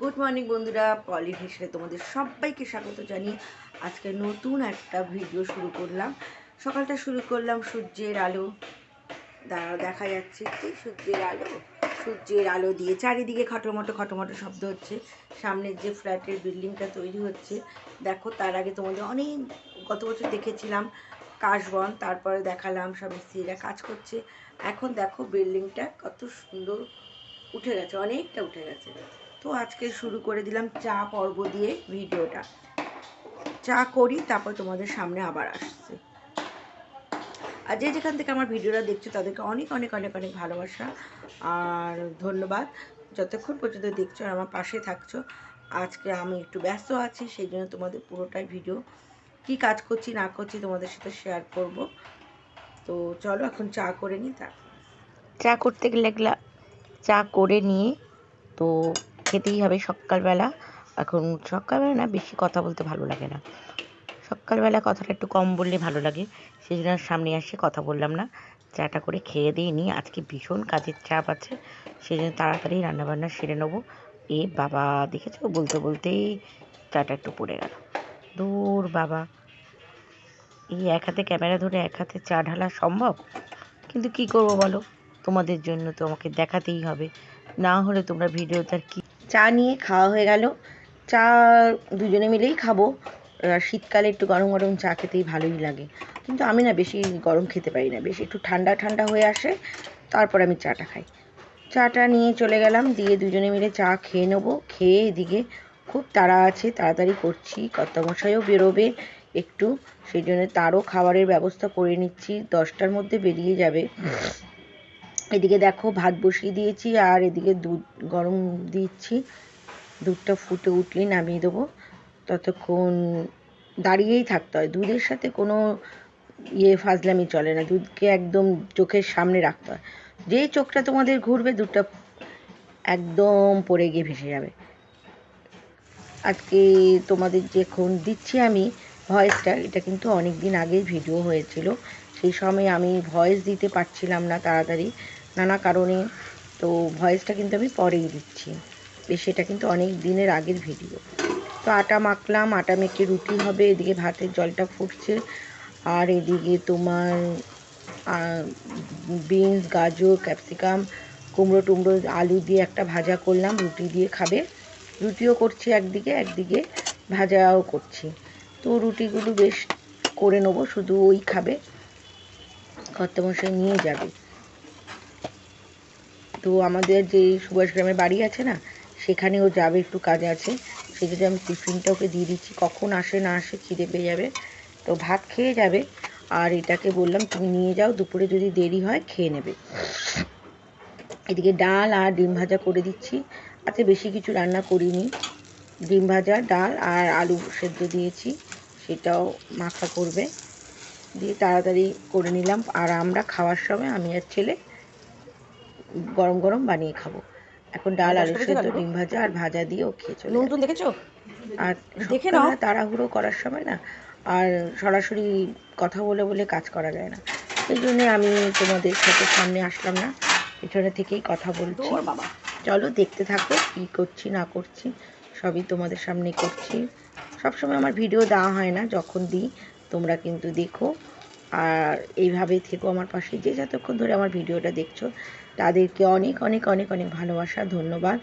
Good morning বন্ধুরা, পলি হেসে তোমাদের সবাইকে স্বাগত জানিয়ে আজকে নতুন একটা ভিডিও শুরু করলাম। সকালটা শুরু করলাম সূর্যের আলো দ্বারা, দেখা যাচ্ছে কি সূর্যের আলো দিয়ে চারিদিকে খটোমটো শব্দ হচ্ছে। সামনের যে ফ্ল্যাটের বিল্ডিংটা তৈরি হচ্ছে দেখো, তার আগে তোমাদের অনেক গত বছর দেখেছিলাম কাশবন, তারপরে দেখালাম সব মিস্ত্রিরা কাজ করছে। এখন দেখো বিল্ডিংটা কত সুন্দর উঠে গেছে, অনেকটা উঠে গেছে। তো আজকে শুরু করে দিলাম চা পর্ব দিয়ে ভিডিওটা। চা করি, তারপর তোমাদের সামনে আবার আসছে। আর যে যেখান থেকে আমার ভিডিওটা দেখছো তাদেরকে অনেক অনেক অনেক অনেক ভালোবাসা আর ধন্যবাদ, যতক্ষণ পর্যন্ত দেখছো আর আমার পাশে থাকছো। আজকে আমি একটু ব্যস্ত আছি, সেই জন্য তোমাদের পুরোটাই ভিডিও কি কাজ করছি না করছি তোমাদের সাথে শেয়ার করব। তো চলো এখন চা করে নিই। তারপর চা করতে গেলে চা করে নিয়ে তো খেতেই হবে সকালবেলা। এখন সকালবেলা না, বেশি কথা বলতে ভালো লাগে না, সকালবেলা কথাটা একটু কম বললে ভালো লাগে, সেই জন্য সামনে এসে কথা বললাম না। চাটা করে খেয়ে দিয়ে নিই, আজকে ভীষণ কাজের চাপ আছে, সেই জন্য তাড়াতাড়ি রান্নাবান্না সেরে নেবো। এ বাবা, দেখেছো বলতে বলতেই চাটা একটু পড়ে গেল। দূর বাবা, এই এক হাতে ক্যামেরা ধরে এক হাতে চা ঢালা সম্ভব? কিন্তু কি করব বলো, তোমাদের জন্য তো আমাকে দেখাতেই হবে, না হলে তোমরা ভিডিওতে আর কি। চা নিয়ে খাওয়া হয়ে গেল। চা দুজনে মিলেই খাবো। শীতকালে একটু গরম গরম চা খেতেই ভালোই লাগে, কিন্তু আমি না বেশি গরম খেতে পারি না, বেশি একটু ঠান্ডা ঠান্ডা হয়ে আসে, তারপর আমি চাটা খাই। চাটা নিয়ে চলে গেলাম, দিয়ে দুজনে মিলে চা খেয়ে নেবো। খেয়ে এদিকে খুব তাড়া আছে, তাড়াতাড়ি করছি, কর্তামশাইও বেরোবে একটু, সেই জন্য তারও খাবারের ব্যবস্থা করে নিচ্ছি, 10টার মধ্যে বেরিয়ে যাবে। এদিকে দেখো ভাত বসিয়ে দিয়েছি, আর এদিকে দুধ গরম দিচ্ছি। দুধটা ফুটে উঠলেই নামিয়ে দেবো। ততক্ষণ দাঁড়িয়েই থাকতে হয়, দুধের সাথে কোনো ফাজলামি চলে না, দুধকে একদম চোখের সামনে রাখতে হয়। যেই চোখটা তোমাদের ঘুরবে দুধটা একদম পড়ে গিয়ে ভেসে যাবে। আজকে তোমাদের যখন দিচ্ছি আমি ভয়েসটা, এটা কিন্তু অনেক দিন আগেই ভিডিও হয়েছিল, সেই সময় আমি ভয়েস দিতে পারছিলাম না তাড়াতাড়ি নানা কারণে, তো ভয়েসটা কিন্তু আমি পরেই দিচ্ছি। সেটা কিন্তু অনেক দিনের আগের ভিডিও। তো আটা মাখলাম, আটা মেখে রুটি হবে, এদিকে ভাতের জলটা ফুটছে, আর এদিকে তোমার বিনস, গাজর, ক্যাপসিকাম, কুমড়ো টুমড়ো, আলু দিয়ে একটা ভাজা করলাম, রুটি দিয়ে খাবে। রুটিও করছি একদিকে, একদিকে ভাজাও করছি। তো রুটিগুলো বেশ করে নেবো, শুধু ওই খাবে, কর্তামশাই নিয়ে যাবে। তো আমাদের যে সুভাষ গ্রামের বাড়ি আছে না, সেখানেও যাবে, একটু কাজ আছে, সেই জন্য আমি টিফিনটা ওকে দিয়ে দিচ্ছি, কখন আসে না আসে খিদে পেয়ে যাবে, তো ভাত খেয়ে যাবে। আর এটাকে বললাম তুমি নিয়ে যাও, দুপুরে যদি দেরি হয় খেয়ে নেবে। এদিকে ডাল আর ডিম ভাজা করে দিচ্ছি, আজকে বেশি কিছু রান্না করিনি, ডিম ভাজা, ডাল আর আলু সেদ্ধ দিয়েছি, সেটাও মাখা করবে, দিয়ে তাড়াতাড়ি করে নিলাম। আর আমরা খাওয়ার সময় আমি আর ছেলে গরম গরম বানিয়ে খাবো। এখন ডাল, আলু সেদ্ধ, ডিম ভাজা আর ভাজা দিয়ে ও খেয়ে চলে যাবে। দেখেছো? আর সকালবেলা তাড়াহুড়ো করার সময় না, আর সরাসরি কথা বলে বলে কাজ করা যায় না, সেই জন্য আমি তোমাদের সাথে সামনে আসলাম না, পেছনে থেকেই কথা বলছি। চলো দেখতে থাকো, কী করছি না করছি সবই তোমাদের সামনে করছি। সবসময় আমার ভিডিও দেওয়া হয় না, যখন দিই তোমরা কিন্তু দেখো, আর এইভাবেই থেকো আমার পাশে। যে যতক্ষণ ধরে আমার ভিডিওটা দেখছো তাদেরকে অনেক অনেক অনেক অনেক ভালোবাসা, ধন্যবাদ।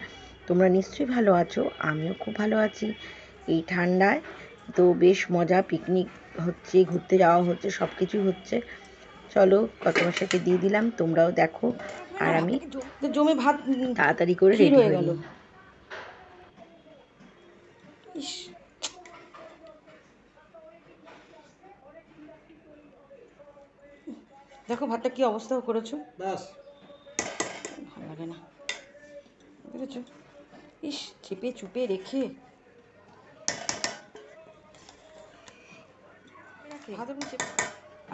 তোমরা নিশ্চয়ই ভালো আছো, আমিও খুব ভালো আছি। এই ঠান্ডায় তো বেশ মজা, পিকনিক হচ্ছে, ঘুরতে যাওয়া হচ্ছে, সব কিছুই হচ্ছে। চলো কর্তামশাইকে দিয়ে দিলাম, তোমরাও দেখো, আর আমি জমে ভাত তাড়াতাড়ি করে রেডি হয়ে গেল। ইস, দেখো ভাতটা কি অবস্থা করেছো, ব্যাস ভালো লাগে না, দেখেছো? ইস, চেপে চুপে রেখে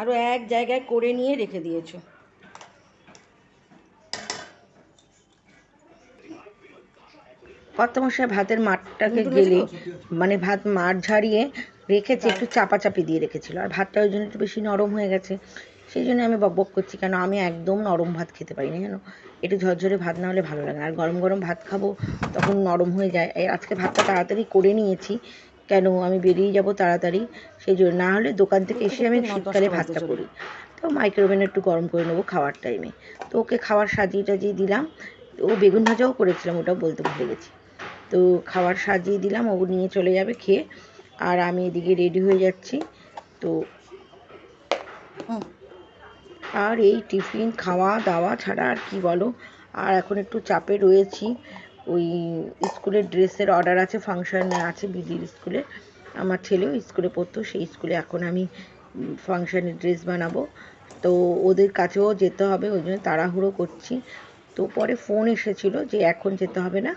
আরো এক জায়গায় করে নিয়ে রেখে দিয়েছো। কর্তামশাই ভাতের মাঠটাকে গেলে, মানে ভাত মাঠ ঝাড়িয়ে রেখেছে, একটু চাপাচাপি দিয়ে রেখেছিল, আর ভাতটা ওই জন্য একটু বেশি নরম হয়ে গেছে, সেই জন্য আমি বকবক করছি, কেন আমি একদম নরম ভাত খেতে পারি না, জানো, একটু ঝরঝরে ভাত না হলে ভালো লাগে না। আর গরম গরম ভাত খাবো তখন নরম হয়ে যায়। আজকে ভাতটা তাড়াতাড়ি করে নিয়েছি, কেন আমি বেরিয়ে যাব তাড়াতাড়ি, সেই জন্য। না হলে দোকান থেকে এসে আমি শীতকালে ভাতটা করি, তো মাইক্রোওভেনে একটু গরম করে নেবো খাওয়ার টাইমে। তো ওকে খাওয়ার সাজিয়ে টাজিয়ে দিলাম। ও বেগুন ভাজাও করেছিলাম, ওটাও বলতে ভুলে গেছি। তো খাবার সাজিয়ে দিলাম, ও নিয়ে চলে যাবে খেয়ে, আর আমি এদিকে রেডি হয়ে যাচ্ছি। তো আর এই টিফিন খাওয়া দাওয়া ছাড়া আর কি বলো। আর এখন একটু চাপে রয়েছি, ওই স্কুলের ড্রেসের অর্ডার আছে, ফাংশন আছে বিদির স্কুলে, আমার ছেলেও স্কুলে পড়তো, সেই স্কুলে এখন আমি ফাংশনের ড্রেস বানাবো। তো ওদের কাছেও যেতে হবে, ওই জন্য তাড়াহুড়ো করছি। তো পরে ফোন এসেছিল যে এখন যেতে হবে না,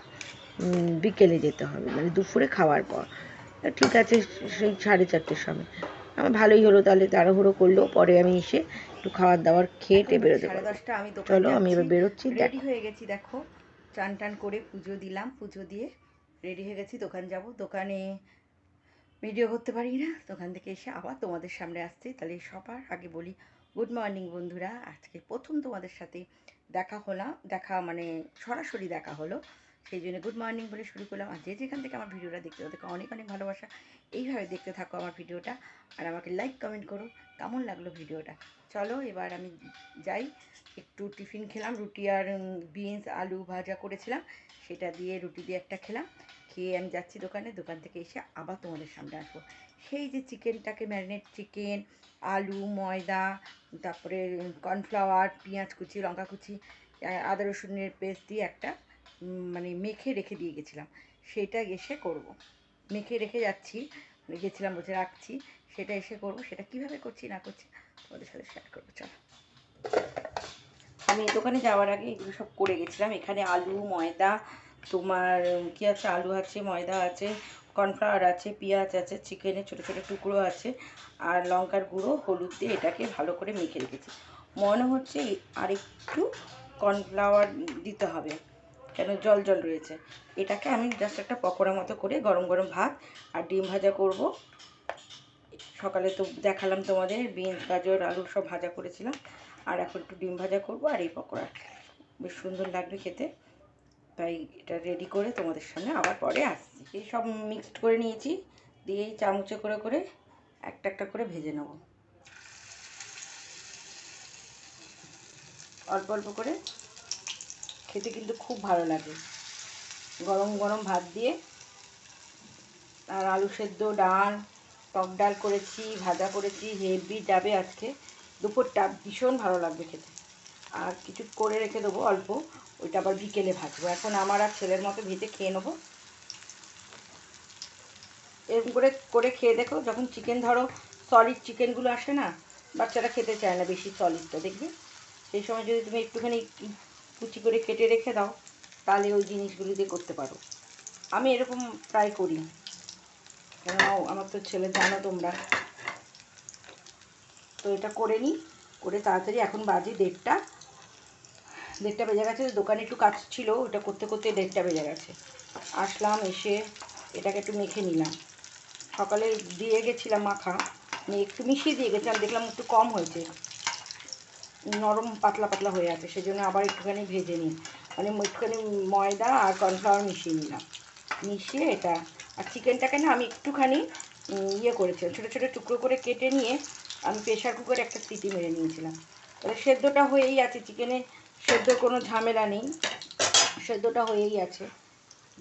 বিকেলে যেতে হবে, মানে দুপুরে খাওয়ার পর। ঠিক আছে, সেই 4:30-র সময়। আমার ভালোই হলো, তাহলে তাড়াহুড়ো করলেও পরে আমি এসে একটু খাবার দাবার খেয়ে বেরোতে পারবো। 10:30 আমি চলো, আমি এবার বেরোচ্ছি। রেডি হয়ে গেছি, দেখো, চান টান করে পুজো দিলাম, পুজো দিয়ে রেডি হয়ে গেছি, দোকান যাব। দোকানে ভিডিও করতে পারি না, দোকান থেকে এসে আবার তোমাদের সামনে আসছি। তাহলে সবার আগে বলি গুড মর্নিং বন্ধুরা, আজকে প্রথম তোমাদের সাথে দেখা মানে সরাসরি দেখা হলো, সেই জন্য গুড মর্নিং বলে শুরু করলাম। আর যে যেখান থেকে আমার ভিডিওটা দেখতে, ওদেরকে অনেক অনেক ভালোবাসা। এইভাবে দেখতে থাকো আমার ভিডিওটা, আর আমাকে লাইক কমেন্ট করো কেমন লাগলো ভিডিওটা। চলো এবার আমি যাই, একটু টিফিন খেলাম, রুটি আর বিনস আলু ভাজা করেছিলাম, সেটা দিয়ে রুটি দিয়ে একটা খেলাম, খেয়ে আমি যাচ্ছি দোকানে। দোকান থেকে এসে আবার তোমাদের সামনে আসবো। সেই যে চিকেনটাকে ম্যারিনেট চিকেন, আলু, ময়দা, তারপরে কর্নফ্লাওয়ার, পেঁয়াজ কুচি, লঙ্কা কুচি, আদা রসুনের পেস্ট দিয়ে একটা মানে মেখে রেখে দিয়ে গেছিলাম, সেটা এসে করব। মেখে রেখে যাচ্ছি, গেছিলাম বলছে রাখছি, সেটা এসে করব। সেটা কিভাবে করছি না করছি তোমাদের সাথে শেয়ার করবো। চলো, আমি দোকানে যাওয়ার আগে এগুলো সব করে গেছিলাম। এখানে আলু, ময়দা, তোমার কী আছে, আলু আছে, ময়দা আছে, কর্নফ্লাওয়ার আছে, পেঁয়াজ আছে, চিকেনের ছোটো ছোটো টুকরো আছে, আর লঙ্কার গুঁড়ো, হলুদ দিয়ে এটাকে ভালো করে মেখে রেখেছি। মনে হচ্ছে আর একটু কর্নফ্লাওয়ার দিতে হবে, কেন জল জল রয়েছে। এটাকে আমি জাস্ট একটা পকোড়া মতো করে গরম গরম ভাত আর ডিম ভাজা করব। সকালে তো দেখালাম তোমাদের, বিনস, গাজর, আলু সব ভাজা করেছিলাম, আর এখন একটু ডিম ভাজা করব আর এই পকোড়া। বেশ সুন্দর লাগবে খেতে, তাই এটা রেডি করে তোমাদের সামনে আবার পরে আসছি। এই সব মিক্সড করে নিয়েছি, দিয়ে চামচে করে করে একটা একটা করে ভেজে নেব, অল্প অল্প করে। খেতে কিন্তু খুব ভালো লাগে গরম গরম ভাত দিয়ে। আর আলু সেদ্ধ, ডাল, টক ডাল করেছি, ভাজা করেছি, হেভি যাবে আজকে দুপুরটা, ভীষণ ভালো লাগবে খেতে। আর কিছু করে রেখে দেবো অল্প, ওইটা আবার বিকেলে ভাজবো। এখন আমার আর ছেলের মতো ভেজে খেয়ে নেবো। এরকম করে করে খেয়ে দেখো, যখন চিকেন ধরো সলিড চিকেনগুলো আসে না, বাচ্চারা খেতে চায় না বেশি সলিডটা, দেখবে সেই সময় যদি তুমি একটুখানি কুচি করে কেটে রেখে দাও, তাহলে ওই জিনিসগুলি দিয়ে করতে পারো। আমি এরকম ট্রাই করি, কেন আমার তো ছেলে জানো তোমরা। তো এটা করে নিই, করে তাড়াতাড়ি, এখন বাজে 1:30 বেজে গেছে। দোকানে একটু কাজ ছিল, ওটা করতে করতে 1:30 বেজে গেছে। আসলাম, এসে এটাকে একটু মেখে নিলাম। সকালে দিয়ে গেছিলাম মাখা, একটু মিশিয়ে দিয়ে গেছিলাম, দেখলাম একটু কম হয়েছে, নরম পাতলা পাতলা হয়ে আছে, সেই জন্য আবার একটুখানি ভেজে নিই, মানে একটুখানি ময়দা আর কর্নফ্লাওয়ার মিশিয়ে নিলাম। মিশিয়ে এটা, আর চিকেনটাকে না আমি একটুখানি ইয়ে করেছিলাম, ছোটো ছোটো টুকরো করে কেটে নিয়ে আমি প্রেশার কুকারে একটা সিটি মেরে নিয়েছিলাম। তাহলে সেদ্ধটা হয়েই আছে, চিকেনে সেদ্ধর কোনো ঝামেলা নেই, সেদ্ধটা হয়েই আছে।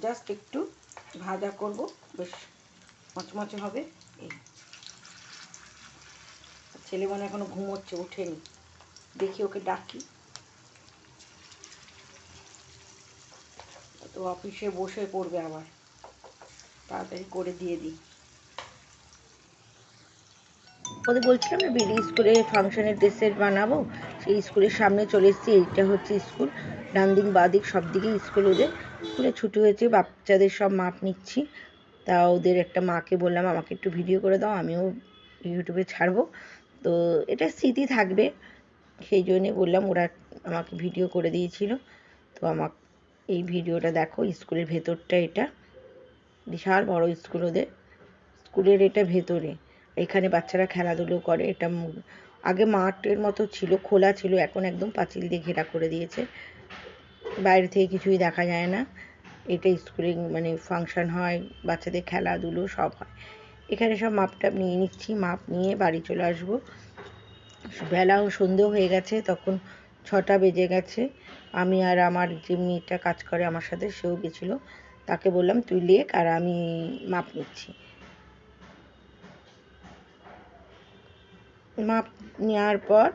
জাস্ট একটু ভাজা করব, বেশ মচমচে হবে। এই ছেলে মনে এখনো ঘুমোচ্ছে, ওঠেনি, দেখি ওকে ডাকি। তো অফিসে বসে পড়বে আবার, তাড়াতাড়ি করে দিয়ে দিই। ওদের বলছিলাম না বিডি স্কুলে ফাংশনের ড্রেস সেট বানাবো, সেই স্কুলের সামনে চলে এসেছি। এইটা হচ্ছে স্কুল, ডান দিক বাঁ দিক সব দিকেই স্কুল। ওদের স্কুলে ছুটি হয়েছে, বাচ্চাদের সব মাপ নিচ্ছি। তা ওদের একটা মাকে বললাম আমাকে একটু ভিডিও করে দাও, আমিও ইউটিউবে ছাড়বো, তো এটা স্মৃতি থাকবে, সেই জন্যে বললাম। ওরা আমাকে ভিডিও করে দিয়েছিল। তো আমাকে এই ভিডিওটা দেখো, স্কুলের ভেতরটা এটা, বিশাল বড় স্কুল ওদের, স্কুলের এটা ভেতরে। এখানে বাচ্চারা খেলাধুলো করে, এটা আগে মাঠের মতো ছিল, খোলা ছিল, এখন একদম পাঁচিল দিয়ে ঘেরা করে দিয়েছে, বাইরে থেকে কিছুই দেখা যায় না। এটা স্কুলে মানে ফাংশন হয়, বাচ্চাদের খেলাধুলো সব হয় এখানে। সব মাপটাপ নিয়ে নিচ্ছি, মাপ নিয়ে বাড়ি চলে আসবো। বেলাও সন্ধেও হয়ে গেছে, তখন 6টা বেজে গেছে। আমি আর আমার যে মেয়েটা কাজ করে আমার সাথে, সেও গেছিলো, তাকে বললাম তুই লেখ আর আমি মাপ নিচ্ছি। মাপ নেওয়ার পর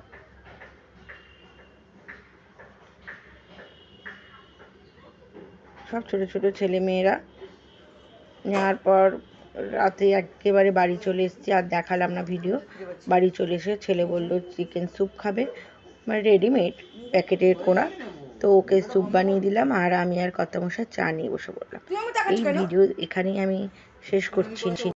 সব ছোট ছোট ছেলে মেয়েরা নেওয়ার পর রাতে একেবারে বাড়ি চলে এসেছি, আর দেখালাম না ভিডিও। বাড়ি চলে এসে ছেলে বলল চিকেন স্যুপ খাবে, মানে রেডিমেড প্যাকেটের করা, তো ওকে স্যুপ বানিয়ে দিলাম, আর আমি আর কর্তামশাই চা নিয়ে বসে পড়লাম। এই ভিডিও এখানেই আমি শেষ করছি।